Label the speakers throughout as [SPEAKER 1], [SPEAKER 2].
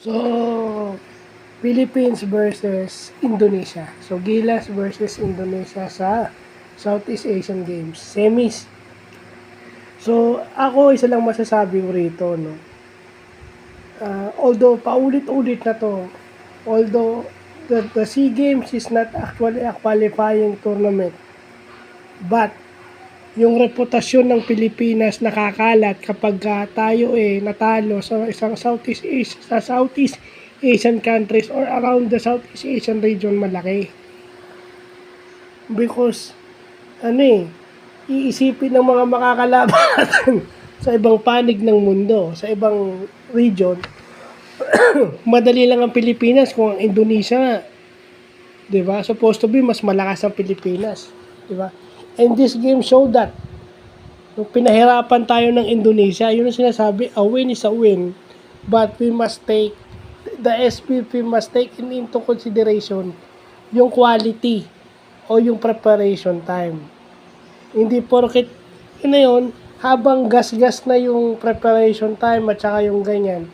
[SPEAKER 1] So, Philippines versus Indonesia. So, Gilas versus Indonesia sa Southeast Asian Games. Semis. So, ako isa lang masasabi ko rito, no? Although, paulit-ulit na to, although the SEA Games is not actually a qualifying tournament, but yung reputasyon ng Pilipinas nakakalat kapag tayo natalo sa isang Southeast Asian countries or around the Southeast Asian region malaki. Because iisipin ng mga makakalaban sa ibang panig ng mundo, sa ibang region, madali lang ang Pilipinas kung ang Indonesia, 'di ba? Supposed to be mas malakas ang Pilipinas, 'di ba? And this game showed that. Nung pinahirapan tayo ng Indonesia, yun ang sinasabi, a win is a win. But we must take, the SPP must take into consideration yung quality o yung preparation time. Hindi porket, yun, habang gas-gas na yung preparation time at saka yung ganyan,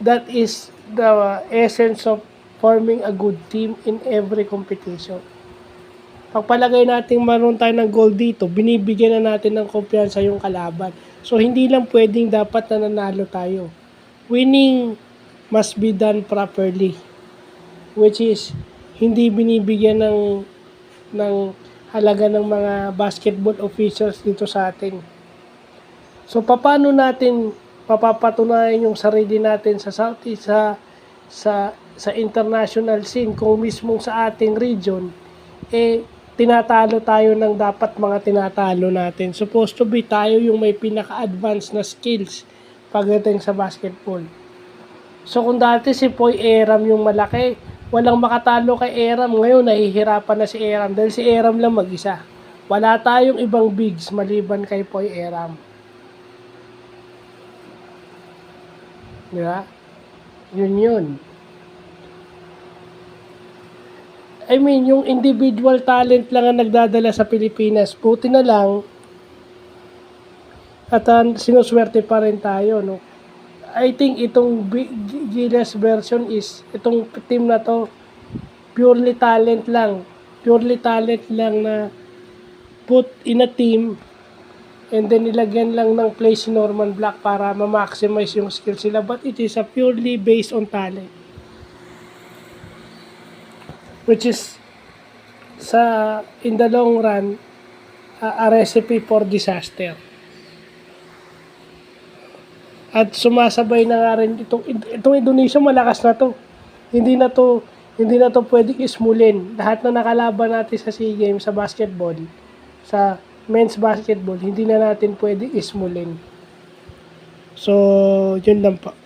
[SPEAKER 1] that is the essence of forming a good team in every competition. Pagpalagay natin maroon tayo ng goal dito, binibigyan na natin ng kumpiyansa yung kalaban. So, hindi lang pwedeng dapat na nanalo tayo. Winning must be done properly. Which is, hindi binibigyan ng halaga ng mga basketball officials dito sa atin. So, paano natin papapatunayan yung sarili natin sa Southeast, sa international scene, kung mismo sa ating region, tinatalo tayo ng dapat mga tinatalo natin. Supposed to be tayo yung may pinaka-advanced na skills pagdating sa basketball. So kung dati si Poy Eram yung malaki, walang makatalo kay Eram. Ngayon nahihirapan na si Eram dahil si Eram lang mag-isa. Wala tayong ibang bigs maliban kay Poy Eram. Diba? Yun. I mean, yung individual talent lang ang nagdadala sa Pilipinas. Buti na lang at sinuswerte pa rin tayo, no? I think itong Gilas version is, itong team na to, purely talent lang na put in a team and then ilagyan lang ng play si Norman Black para ma-maximize yung skill sila. But it is a purely based on talent. Which is, in the long run, a recipe for disaster. At sumasabay na nga rin itong Indonesia, malakas na to. Hindi na to pwedeng ismulin. Lahat na nakalaban natin sa SEA Games, sa basketball, sa men's basketball, hindi na natin pwedeng ismulin. So, yun lang po.